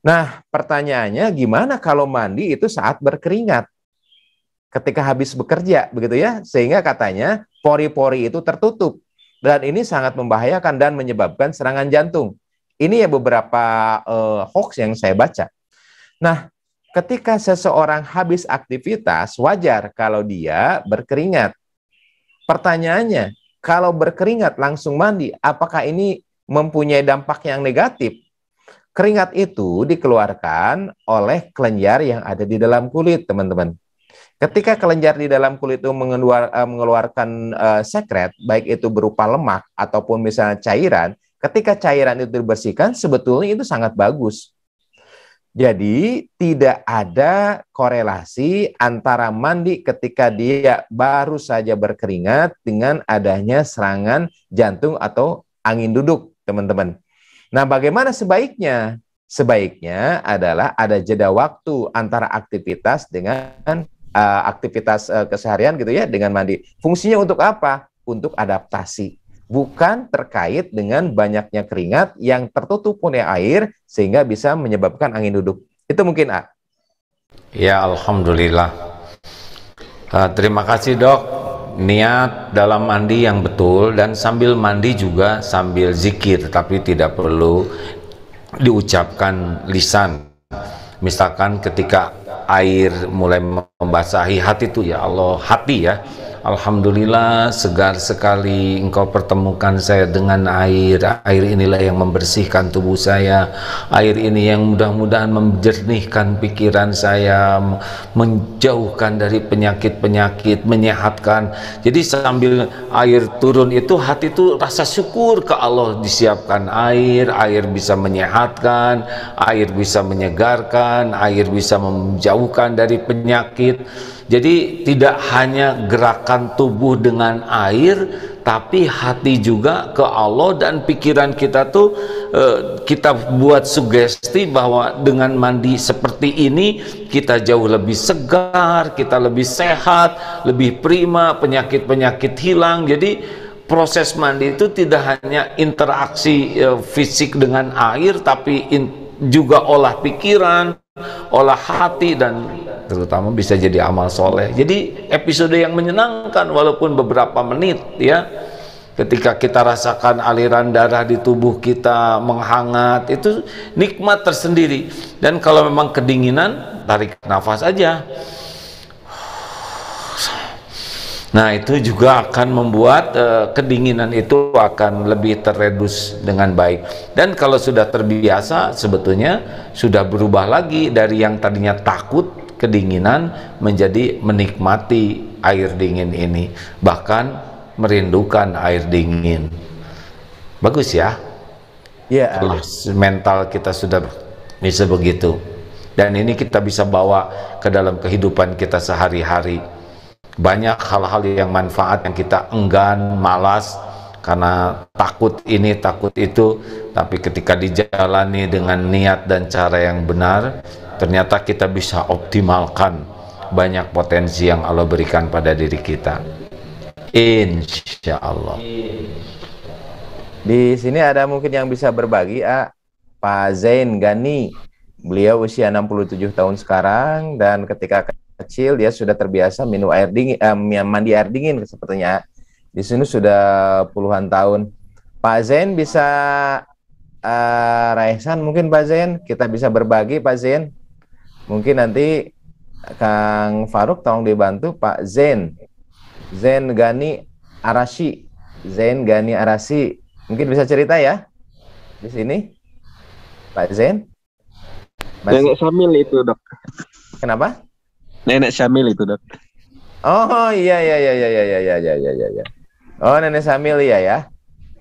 Nah, pertanyaannya gimana kalau mandi itu saat berkeringat? Ketika habis bekerja, begitu ya, sehingga katanya pori-pori itu tertutup. Dan ini sangat membahayakan dan menyebabkan serangan jantung. Ini ya beberapa hoax yang saya baca. Nah, ketika seseorang habis aktivitas, wajar kalau dia berkeringat. Pertanyaannya, kalau berkeringat langsung mandi, apakah ini mempunyai dampak yang negatif? Keringat itu dikeluarkan oleh kelenjar yang ada di dalam kulit, teman-teman. Ketika kelenjar di dalam kulit itu mengeluarkan sekret, baik itu berupa lemak ataupun misalnya cairan, ketika cairan itu dibersihkan, sebetulnya itu sangat bagus. Jadi tidak ada korelasi antara mandi ketika dia baru saja berkeringat dengan adanya serangan jantung atau angin duduk, teman-teman. Nah, bagaimana sebaiknya? Sebaiknya adalah ada jeda waktu antara aktivitas dengan aktivitas keseharian gitu ya, dengan mandi. Fungsinya untuk apa? Untuk adaptasi. Bukan terkait dengan banyaknya keringat yang tertutup oleh air sehingga bisa menyebabkan angin duduk. Itu mungkin A. Ya, alhamdulillah. Terima kasih dok. Niat dalam mandi yang betul, dan sambil mandi juga sambil zikir, tapi tidak perlu diucapkan lisan. Misalkan ketika air mulai membasahi hati itu, ya Allah, hati ya, Alhamdulillah segar sekali Engkau pertemukan saya dengan air. Air inilah yang membersihkan tubuh saya. Air ini yang mudah-mudahan menjernihkan pikiran saya, menjauhkan dari penyakit-penyakit, menyehatkan. Jadi sambil air turun itu, hati itu rasa syukur ke Allah, disiapkan air. Air bisa menyehatkan, air bisa menyegarkan, air bisa menjauhkan dari penyakit. Jadi tidak hanya gerakan tubuh dengan air, tapi hati juga ke Allah, dan pikiran kita tuh kita buat sugesti bahwa dengan mandi seperti ini kita jauh lebih segar, kita lebih sehat, lebih prima, penyakit-penyakit hilang. Jadi proses mandi itu tidak hanya interaksi fisik dengan air, tapi juga olah pikiran, olah hati, dan terutama bisa jadi amal soleh. Jadi episode yang menyenangkan walaupun beberapa menit ya. Ketika kita rasakan aliran darah di tubuh kita menghangat, itu nikmat tersendiri. Dan kalau memang kedinginan, tarik nafas aja. Nah, itu juga akan membuat kedinginan itu akan lebih terredus dengan baik. Dan kalau sudah terbiasa, sebetulnya sudah berubah lagi dari yang tadinya takut kedinginan menjadi menikmati air dingin ini, bahkan merindukan air dingin. Bagus ya? Iya. Kalau mental kita sudah bisa begitu, dan ini kita bisa bawa ke dalam kehidupan kita sehari-hari. Banyak hal-hal yang manfaat yang kita enggan, malas karena takut ini, takut itu, tapi ketika dijalani dengan niat dan cara yang benar, ternyata kita bisa optimalkan banyak potensi yang Allah berikan pada diri kita. Insya Allah. Di sini ada mungkin yang bisa berbagi, Pak Zain Gani. Beliau usia 67 tahun sekarang, dan ketika kecil dia sudah terbiasa minum air dingin, mandi air dingin sepertinya. Di sini sudah puluhan tahun. Pak Zain bisa Raisan mungkin Pak Zain, kita bisa berbagi Pak Zain. Mungkin nanti Kang Faruk tolong dibantu Pak Zain. Zain Gani Arasi. Zain Gani Arasi. Mungkin bisa cerita ya di sini Pak Zain. Nenek Syamil itu, Dok. Kenapa? Nenek Syamil itu, Dok. Oh iya. Oh, Nenek Syamil ya.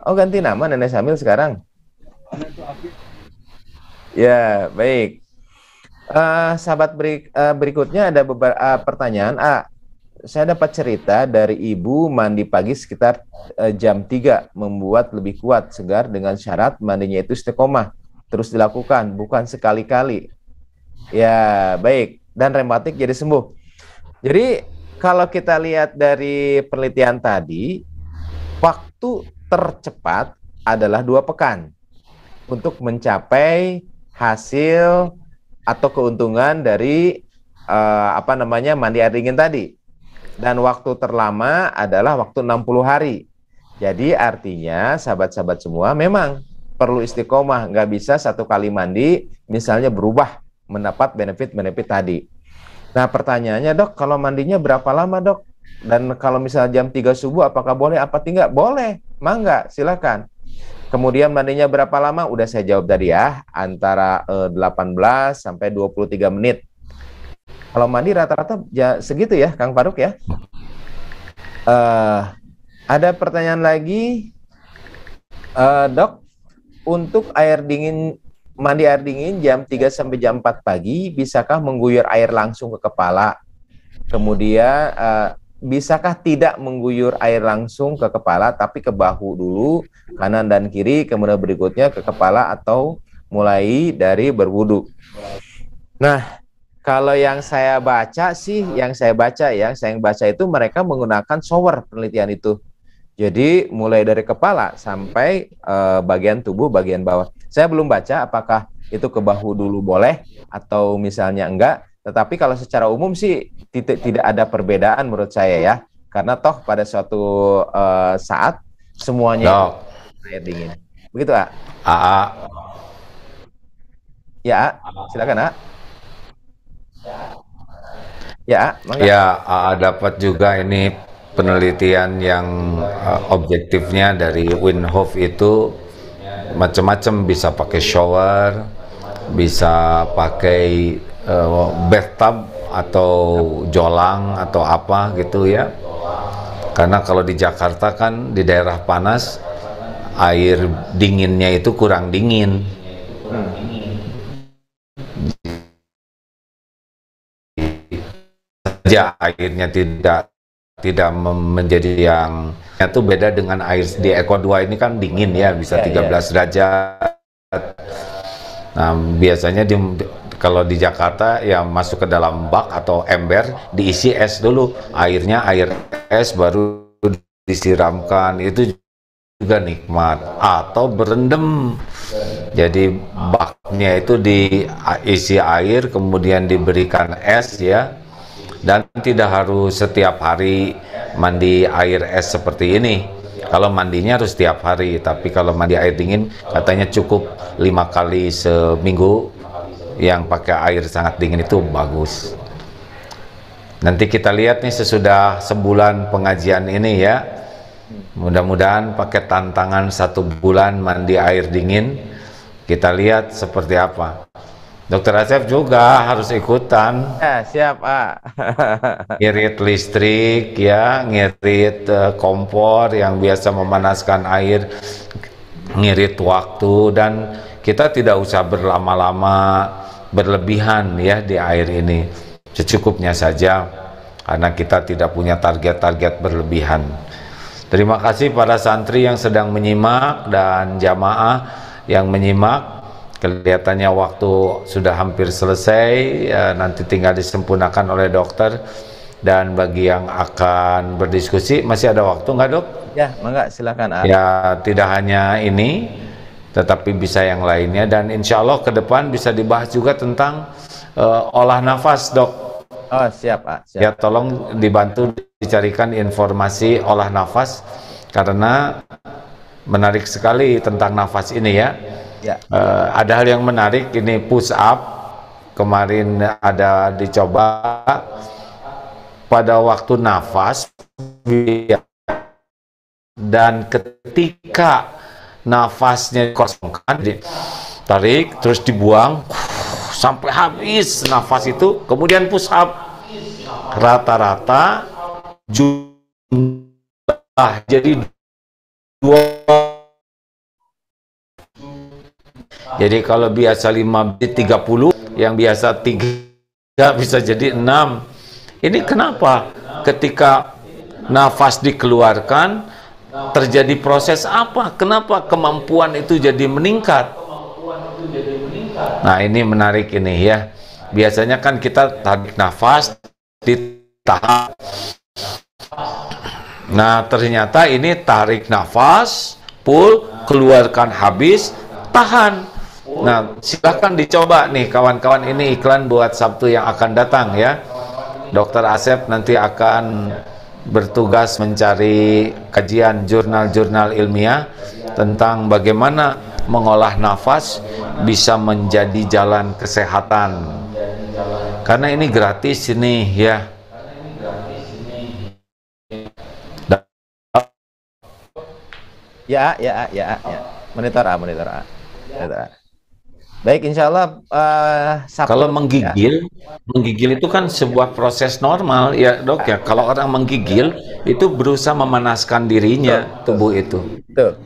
Oh, ganti nama Nenek Syamil sekarang. Ya, baik. Sahabat berikutnya ada beberapa pertanyaan. Saya dapat cerita dari ibu mandi pagi sekitar jam 3 membuat lebih kuat, segar dengan syarat mandinya itu istiqomah. Terus dilakukan, bukan sekali-kali. Ya, baik. Dan rematik jadi sembuh. Jadi, kalau kita lihat dari penelitian tadi, waktu tercepat adalah 2 pekan untuk mencapai hasil atau keuntungan dari mandi air dingin tadi. Dan waktu terlama adalah waktu 60 hari. Jadi artinya sahabat-sahabat semua memang perlu istiqomah, nggak bisa satu kali mandi misalnya berubah mendapat benefit-benefit tadi. Nah pertanyaannya, Dok, kalau mandinya berapa lama, Dok? Dan kalau misalnya jam 3 subuh apakah boleh apa tidak? Boleh, mangga, silakan. Kemudian mandinya berapa lama? Udah saya jawab tadi ya, antara 18 sampai 23 menit. Kalau mandi rata-rata ya segitu ya, Kang Faruk ya. Ada pertanyaan lagi, Dok, untuk mandi air dingin jam 3 sampai jam 4 pagi, bisakah mengguyur air langsung ke kepala? Kemudian bisakah tidak mengguyur air langsung ke kepala tapi ke bahu dulu, kanan dan kiri, kemudian berikutnya ke kepala, atau mulai dari berwudu? Nah, kalau yang saya baca itu mereka menggunakan shower penelitian itu. Jadi mulai dari kepala sampai bagian tubuh bagian bawah. Saya belum baca apakah itu ke bahu dulu boleh atau misalnya enggak. Tetapi kalau secara umum sih tidak ada perbedaan menurut saya ya. Karena toh pada suatu saat semuanya air dingin. Begitu, Ya, silakan, Ya, dapat juga ini penelitian yang objektifnya dari Wim Hof itu macam-macam, bisa pakai shower, bisa pakai bathtub atau jolang atau apa gitu ya. Karena kalau di Jakarta kan di daerah panas, air dinginnya itu kurang dingin. Saja airnya tidak menjadi yang itu beda dengan air di Eko 2 ini kan dingin ya, bisa 13 derajat. Nah, biasanya kalau di Jakarta ya masuk ke dalam bak atau ember, diisi es dulu, airnya air es baru disiramkan, itu juga nikmat. Atau berendam, jadi baknya itu diisi air kemudian diberikan es ya, dan tidak harus setiap hari mandi air es seperti ini. Kalau mandinya harus setiap hari, tapi kalau mandi air dingin katanya cukup 5 kali seminggu. Yang pakai air sangat dingin itu bagus. Nanti kita lihat nih sesudah sebulan pengajian ini ya, mudah-mudahan pakai tantangan 1 bulan mandi air dingin, kita lihat seperti apa. Dokter Asep juga harus ikutan. Ya, siap, Ngirit listrik ya, ngirit kompor yang biasa memanaskan air, ngirit waktu, dan kita tidak usah berlama-lama berlebihan ya di air ini, secukupnya saja karena kita tidak punya target-target berlebihan. Terima kasih para santri yang sedang menyimak dan jamaah yang menyimak. Kelihatannya waktu sudah hampir selesai, nanti tinggal disempurnakan oleh dokter. Dan bagi yang akan berdiskusi, masih ada waktu nggak, Dok? Ya, mangga silakan. Ya, tidak hanya ini, tetapi bisa yang lainnya, dan insya Allah ke depan bisa dibahas juga tentang olah nafas, Dok. Oh, siap, siap. Ya, tolong dibantu dicarikan informasi olah nafas, karena menarik sekali tentang nafas ini ya. Ya. Ada hal yang menarik, ini push up, kemarin ada dicoba pada waktu nafas, dan ketika nafasnya dikosongkan, tarik terus dibuang sampai habis nafas itu, kemudian push up, rata-rata jumlah jadi 2. Jadi kalau biasa 5 menit 30, yang biasa 3 bisa jadi 6. Ini kenapa? Ketika nafas dikeluarkan terjadi proses apa? Kenapa kemampuan itu jadi meningkat? Nah, ini menarik ini ya. Biasanya kan kita tarik nafas, ditahan. Nah, ternyata ini tarik nafas, pull, keluarkan habis, tahan. Nah, silahkan dicoba nih kawan-kawan, ini iklan buat Sabtu yang akan datang ya. Dokter Asep nanti akan bertugas mencari kajian jurnal-jurnal ilmiah tentang bagaimana mengolah nafas bisa menjadi jalan kesehatan. Karena ini gratis ini ya. Ya. Monitor A. Baik, insya Allah. Kalau menggigil itu kan sebuah proses normal ya, Dok ya. Kalau orang menggigil itu berusaha memanaskan dirinya, tubuh itu. Betul.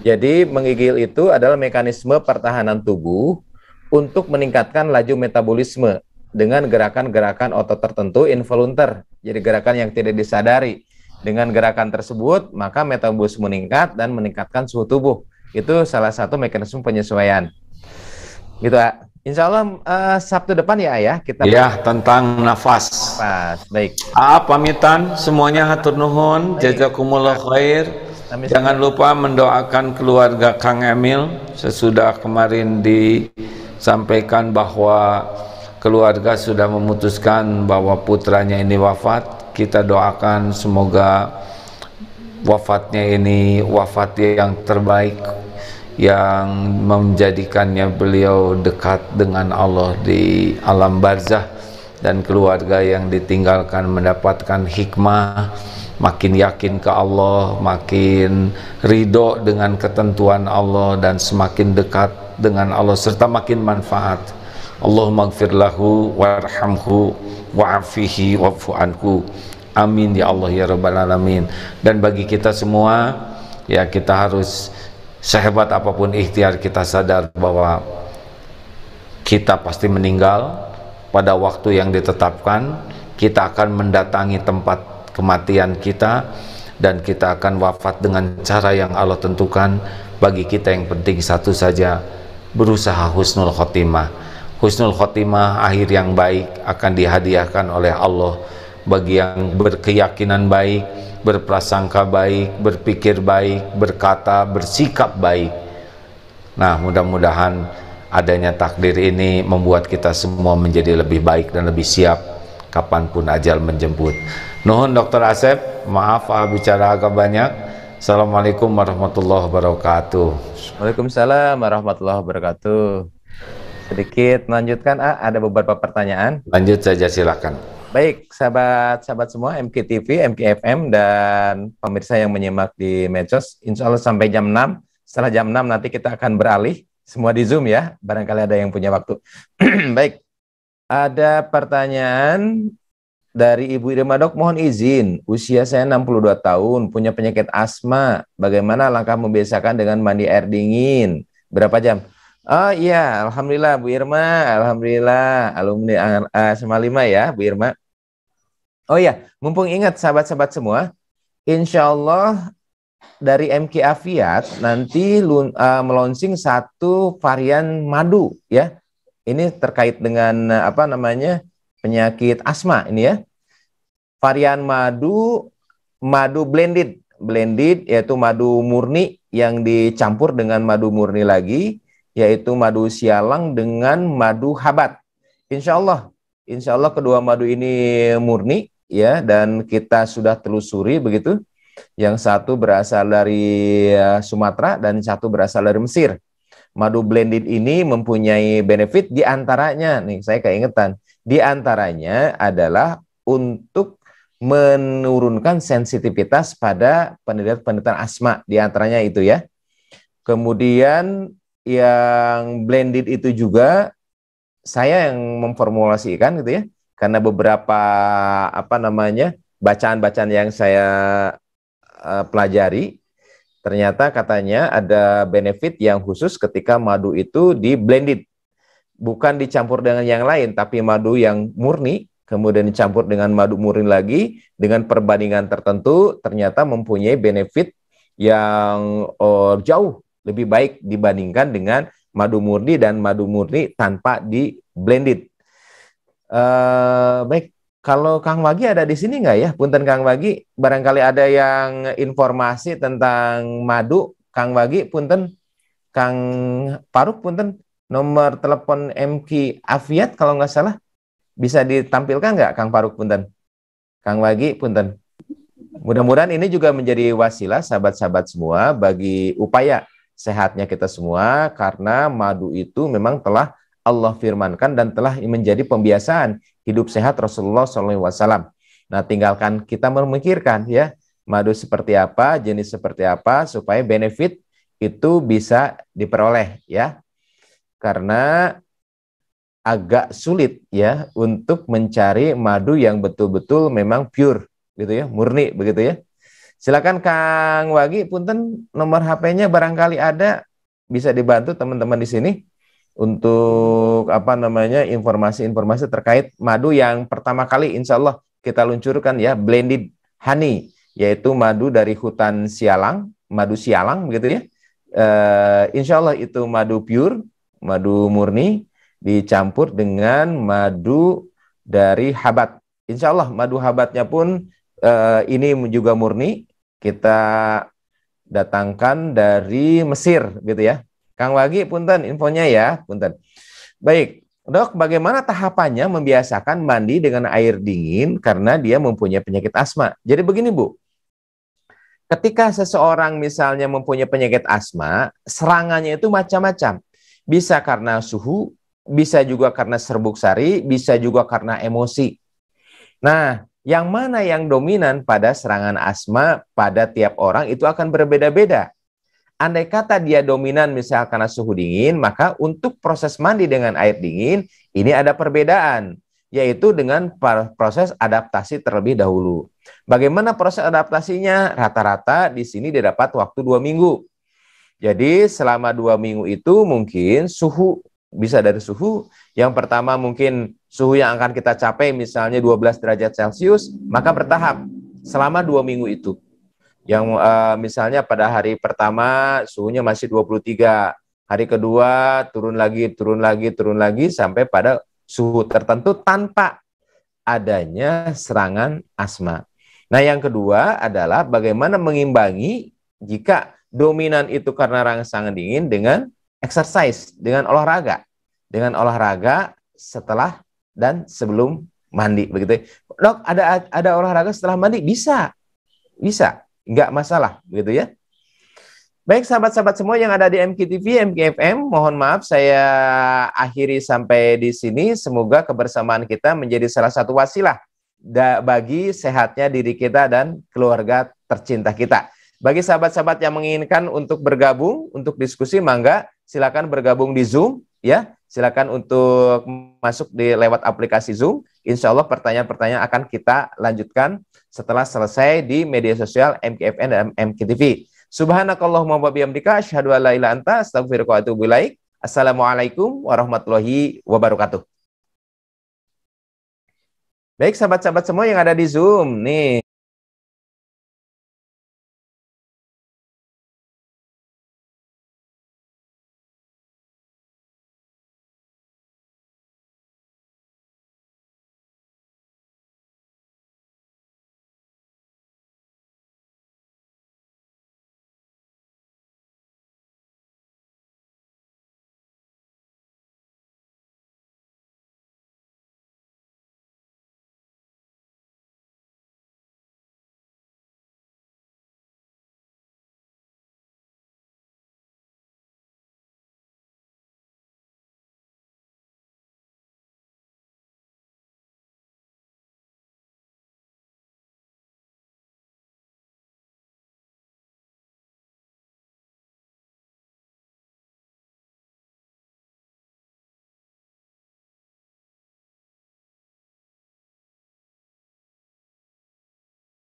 Jadi menggigil itu adalah mekanisme pertahanan tubuh untuk meningkatkan laju metabolisme dengan gerakan-gerakan otot tertentu involunter. Jadi gerakan yang tidak disadari. Dengan gerakan tersebut, maka metabolisme meningkat dan meningkatkan suhu tubuh. Itu salah satu mekanisme penyesuaian. Gitu, insya Allah Sabtu depan ya kita tentang nafas. Baik. Pamitan semuanya, hatur nuhun, jazakumullah khair. Jangan lupa mendoakan keluarga Kang Emil. Sesudah kemarin disampaikan bahwa keluarga sudah memutuskan bahwa putranya ini wafat, kita doakan semoga wafatnya ini wafat yang terbaik, yang menjadikannya beliau dekat dengan Allah di alam barzah, dan keluarga yang ditinggalkan mendapatkan hikmah, makin yakin ke Allah, makin ridho dengan ketentuan Allah, dan semakin dekat dengan Allah serta makin manfaat. Allahumma gfir lahu warhamhu wa'afihi wa'fu anhu. Amin ya Allah ya rabbal alamin. Dan bagi kita semua, ya, kita harus sehebat apapun ikhtiar kita sadar bahwa kita pasti meninggal pada waktu yang ditetapkan. Kita akan mendatangi tempat kematian kita dan kita akan wafat dengan cara yang Allah tentukan. Bagi kita yang penting satu saja, berusaha husnul khotimah. Husnul khotimah, akhir yang baik, akan dihadiahkan oleh Allah bagi yang berkeyakinan baik, berprasangka baik, berpikir baik, berkata, bersikap baik. Nah, mudah-mudahan adanya takdir ini membuat kita semua menjadi lebih baik dan lebih siap kapanpun ajal menjemput. Nuhun Dr. Asep, maaf bicara agak banyak. Assalamualaikum warahmatullahi wabarakatuh. Waalaikumsalam warahmatullahi wabarakatuh. Sedikit melanjutkan, ada beberapa pertanyaan. Lanjut saja, silakan. Baik, sahabat-sahabat semua, MKTV, MKFM, dan pemirsa yang menyimak di medsos, insya Allah sampai jam 6. Setelah jam 6 nanti kita akan beralih, semua di Zoom ya, barangkali ada yang punya waktu. Baik, ada pertanyaan dari Ibu Irma. Dok, mohon izin, usia saya 62 tahun, punya penyakit asma, bagaimana langkah membiasakan dengan mandi air dingin? Berapa jam? Oh iya, alhamdulillah Bu Irma, alhamdulillah alumni SMA 5 ya Bu Irma. Oh iya, mumpung ingat sahabat-sahabat semua, insya Allah dari MK Afiat nanti melonsing satu varian madu ya. Ini terkait dengan penyakit asma ini ya. Varian madu blended yaitu madu murni yang dicampur dengan madu murni lagi, yaitu madu sialang dengan madu habat. Insya Allah kedua madu ini murni ya, dan kita sudah telusuri begitu. Yang satu berasal dari Sumatera dan satu berasal dari Mesir. Madu blended ini mempunyai benefit, diantaranya nih saya keingetan, diantaranya adalah untuk menurunkan sensitivitas pada penderita asma, diantaranya itu ya. Kemudian yang blended itu juga saya yang memformulasikan gitu ya, karena beberapa bacaan-bacaan yang saya pelajari, ternyata katanya ada benefit yang khusus ketika madu itu di blended, bukan dicampur dengan yang lain, tapi madu yang murni kemudian dicampur dengan madu murni lagi dengan perbandingan tertentu, ternyata mempunyai benefit yang jauh lebih baik dibandingkan dengan madu murni dan madu murni tanpa di blended. Baik, kalau Kang Wagi ada di sini nggak ya? Punten Kang Wagi, barangkali ada yang informasi tentang madu. Kang Wagi, punten. Kang Faruk, punten. Nomor telepon MK Afiat kalau nggak salah bisa ditampilkan nggak, Kang Faruk, punten. Kang Wagi, punten. Mudah-mudahan ini juga menjadi wasilah sahabat-sahabat semua bagi upaya sehatnya kita semua, karena madu itu memang telah Allah firmankan dan telah menjadi pembiasaan hidup sehat Rasulullah SAW. Nah, tinggalkan kita memikirkan ya, madu seperti apa, jenis seperti apa, supaya benefit itu bisa diperoleh ya. Karena agak sulit ya untuk mencari madu yang betul-betul memang pure gitu ya, murni begitu ya. Silakan Kang Wagi, punten, nomor HP-nya barangkali ada, bisa dibantu teman-teman di sini untuk informasi-informasi terkait madu yang pertama kali insya Allah kita luncurkan ya, blended honey, yaitu madu dari hutan sialang, madu sialang begitu ya. Insya Allah itu madu pure, madu murni dicampur dengan madu dari habat. Insya Allah madu habatnya pun ini juga murni, kita datangkan dari Mesir gitu ya. Kang Wagi, punten infonya ya, punten. Baik, Dok, bagaimana tahapannya membiasakan mandi dengan air dingin karena dia mempunyai penyakit asma? Jadi begini Bu, ketika seseorang misalnya mempunyai penyakit asma, serangannya itu macam-macam. Bisa karena suhu, bisa juga karena serbuk sari, bisa juga karena emosi. Nah, yang mana yang dominan pada serangan asma pada tiap orang itu akan berbeda-beda. Andai kata dia dominan misal karena suhu dingin, maka untuk proses mandi dengan air dingin, ini ada perbedaan, yaitu dengan proses adaptasi terlebih dahulu. Bagaimana proses adaptasinya? Rata-rata di sini didapat waktu 2 minggu. Jadi selama 2 minggu itu mungkin suhu, bisa dari suhu, yang pertama mungkin suhu yang akan kita capai misalnya 12 derajat Celcius, maka bertahap selama 2 minggu itu. Yang misalnya pada hari pertama suhunya masih 23, hari kedua turun lagi sampai pada suhu tertentu tanpa adanya serangan asma. Nah, yang kedua adalah bagaimana mengimbangi jika dominan itu karena rangsangan dingin dengan exercise, dengan olahraga. Dengan olahraga setelah dan sebelum mandi, begitu. Dok, ada olahraga setelah mandi? Bisa. Nggak masalah, begitu ya. Baik sahabat-sahabat semua yang ada di MKTV, MKFM, mohon maaf saya akhiri sampai di sini. Semoga kebersamaan kita menjadi salah satu wasilah bagi sehatnya diri kita dan keluarga tercinta kita. Bagi sahabat-sahabat yang menginginkan untuk bergabung, untuk diskusi, mangga silakan bergabung di Zoom, ya. Silakan untuk masuk di lewat aplikasi Zoom. Insya Allah pertanyaan-pertanyaan akan kita lanjutkan setelah selesai di media sosial MKFN dan MKTV. Subhanakallahumma wa bihamdika asyhadu an la ilaha illa anta astaghfiruka wa atubu ilaik. Assalamualaikum warahmatullahi wabarakatuh. Baik sahabat-sahabat semua yang ada di Zoom nih.